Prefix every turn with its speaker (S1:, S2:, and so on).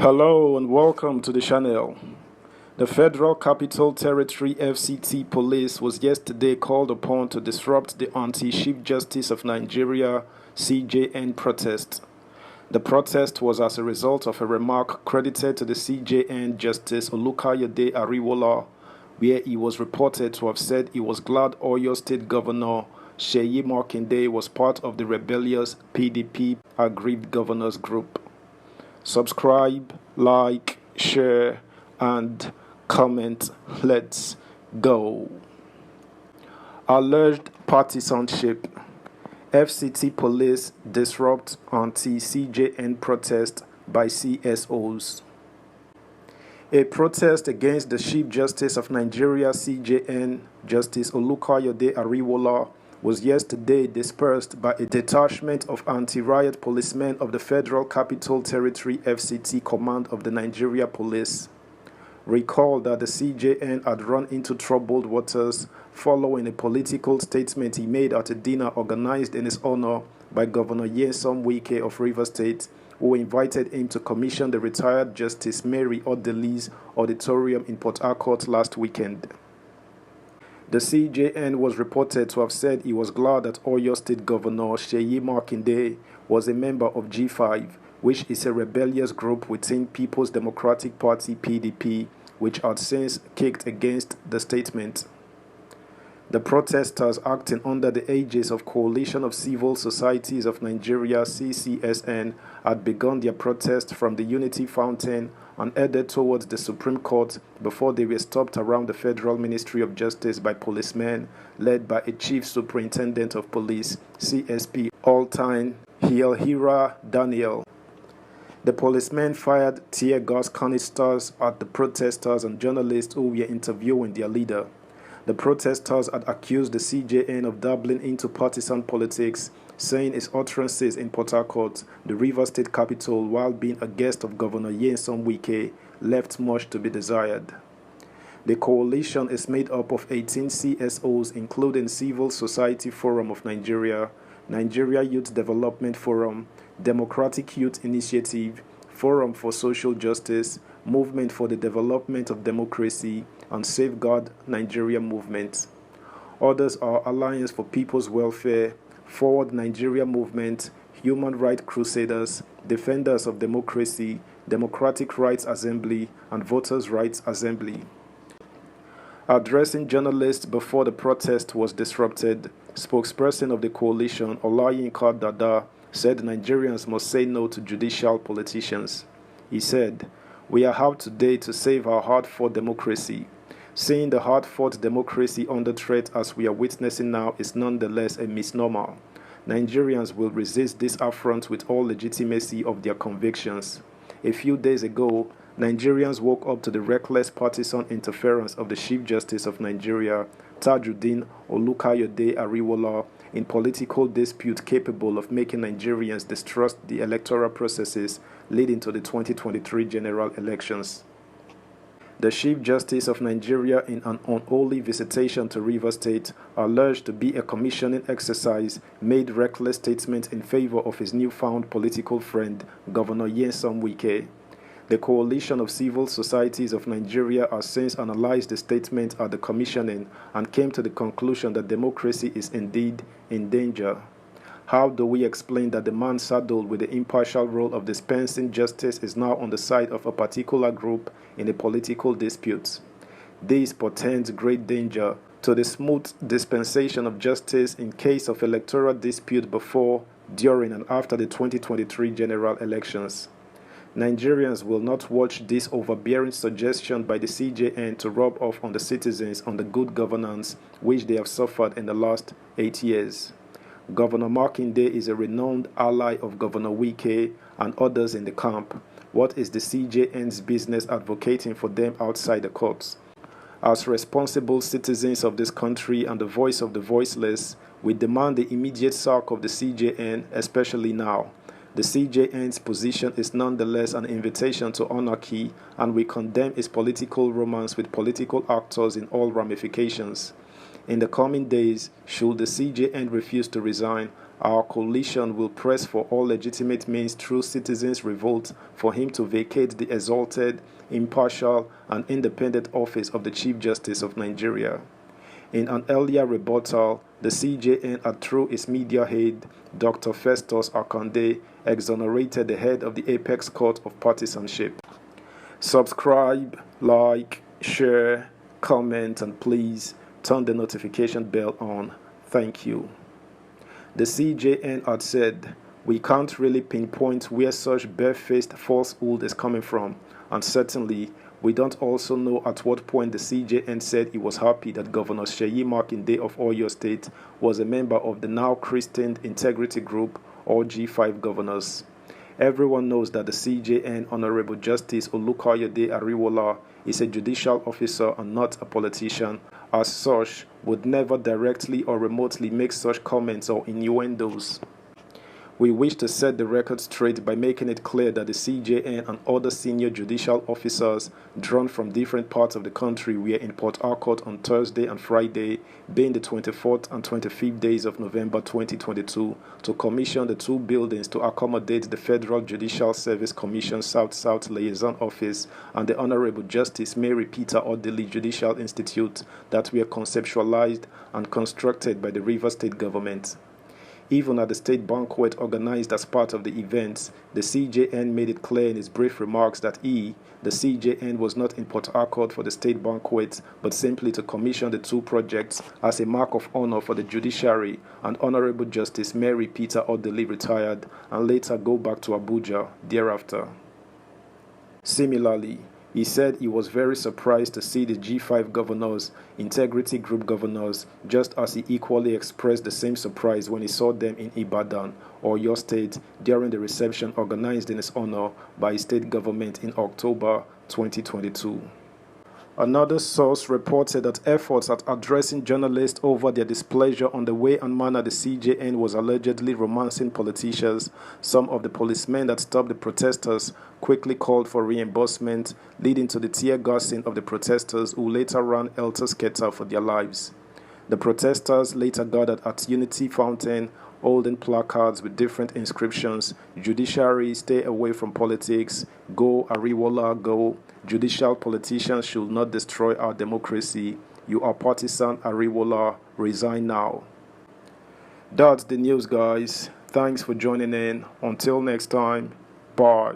S1: Hello and welcome to the channel. The Federal Capital Territory FCT Police was yesterday called upon to disrupt the anti-Chief Justice of Nigeria CJN protest. The protest was as a result of a remark credited to the CJN Justice Olukayode Ariwola, where he was reported to have said he was glad Oyo State Governor Seyi Makinde was part of the rebellious PDP aggrieved governors group. Subscribe, like, share, and comment. Let's go. Alleged partisanship. FCT police disrupt anti-CJN protest by CSOs. A protest against the Chief Justice of Nigeria CJN, Justice Olukayode Ariwola, was yesterday dispersed by a detachment of anti-riot policemen of the Federal Capital Territory FCT Command of the Nigeria Police. Recall that the CJN had run into troubled waters following a political statement he made at a dinner organized in his honor by Governor Nyesom Wike of Rivers State, who invited him to commission the retired Justice Mary Odeli's auditorium in Port Harcourt last weekend. The CJN was reported to have said he was glad that Oyo State Governor Seyi Makinde was a member of G5, which is a rebellious group within People's Democratic Party (PDP), which had since kicked against the statement. The protesters, acting under the aegis of Coalition of Civil Societies of Nigeria (CCSN), had begun their protest from the Unity Fountain and headed towards the Supreme Court before they were stopped around the Federal Ministry of Justice by policemen led by a Chief Superintendent of Police (CSP) Altain Hielhira Daniel. The policemen fired tear gas canisters at the protesters and journalists who were interviewing their leader. The protesters had accused the CJN of dabbling into partisan politics, saying his utterances in Port Harcourt, the Rivers State capital, while being a guest of Governor Nyesom Wike, left much to be desired. The coalition is made up of 18 CSOs, including Civil Society Forum of Nigeria, Nigeria Youth Development Forum, Democratic Youth Initiative, Forum for Social Justice, Movement for the Development of Democracy, and Safeguard Nigeria Movement. Others are Alliance for People's Welfare, Forward Nigeria Movement, Human Rights Crusaders, Defenders of Democracy, Democratic Rights Assembly, and Voters' Rights Assembly. Addressing journalists before the protest was disrupted, spokesperson of the coalition, Olayinka Dada, said Nigerians must say no to judicial politicians. He said, "We are out today to save our hard-fought democracy. Seeing the hard-fought democracy under threat as we are witnessing now is nonetheless a misnomer. Nigerians will resist this affront with all legitimacy of their convictions." A few days ago, Nigerians woke up to the reckless partisan interference of the Chief Justice of Nigeria, Tajuddin Olukayode Ariwola, in political dispute capable of making Nigerians distrust the electoral processes leading to the 2023 general elections. The Chief Justice of Nigeria, in an unholy visitation to Rivers State, alleged to be a commissioning exercise, made reckless statements in favor of his newfound political friend, Governor Nyesom Wike. The Coalition of Civil Societies of Nigeria has since analyzed the statement at the commissioning and came to the conclusion that democracy is indeed in danger. How do we explain that the man saddled with the impartial role of dispensing justice is now on the side of a particular group in a political dispute? This portends great danger to the smooth dispensation of justice in case of electoral dispute before, during, and after the 2023 general elections. Nigerians will not watch this overbearing suggestion by the CJN to rub off on the citizens on the good governance which they have suffered in the last 8 years. Governor Makinde is a renowned ally of Governor Wike and others in the camp. What is the CJN's business advocating for them outside the courts? As responsible citizens of this country and the voice of the voiceless, we demand the immediate sack of the CJN, especially now. The CJN's position is nonetheless an invitation to anarchy, and we condemn its political romance with political actors in all ramifications. In the coming days, should the CJN refuse to resign, Our coalition will press for all legitimate means through citizens' revolt for him to vacate the exalted, impartial, and independent office of the Chief Justice of Nigeria. In an earlier rebuttal, the CJN had through its media head, Dr. Festus Akande, exonerated the head of the Apex Court of Partisanship. Subscribe, like, share, comment, and please turn the notification bell on. Thank you. The CJN had said, "We can't really pinpoint where such barefaced falsehood is coming from, and certainly we don't also know at what point the CJN said he was happy that Governor Seyi Makinde of Oyo State was a member of the now christened Integrity Group, or G5 governors. Everyone knows that the CJN Honorable Justice Olukayode Ariwola is a judicial officer and not a politician. As such, would never directly or remotely make such comments or innuendos. We wish to set the record straight by making it clear that the CJN and other senior judicial officers drawn from different parts of the country were in Port Harcourt on Thursday and Friday, being the 24th and 25th days of November 2022, to commission the two buildings to accommodate the Federal Judicial Service Commission South-South Liaison Office and the Honorable Justice Mary Peter Odili Judicial Institute that were conceptualized and constructed by the Rivers State Government. Even at the state banquet organized as part of the events, the CJN made it clear in his brief remarks that the CJN, was not in Port Harcourt for the state banquet, but simply to commission the two projects as a mark of honor for the judiciary, and Honorable Justice Mary Peter Odili retired and later go back to Abuja thereafter. Similarly, he said he was very surprised to see the G5 governors, Integrity Group governors, just as he equally expressed the same surprise when he saw them in Ibadan, Oyo State, during the reception organized in his honor by his state government in October 2022. Another source reported that efforts at addressing journalists over their displeasure on the way and manner the CJN was allegedly romancing politicians, some of the policemen that stopped the protesters quickly called for reimbursement, leading to the tear gassing of the protesters who later ran helter-skelter for their lives. The protesters later gathered at Unity Fountain, holding placards with different inscriptions: "Judiciary, stay away from politics," "Go Ariwola, go," "Judicial politicians should not destroy our democracy," "You are partisan Ariwola, resign now." That's the news, guys. Thanks for joining in. Until next time, bye.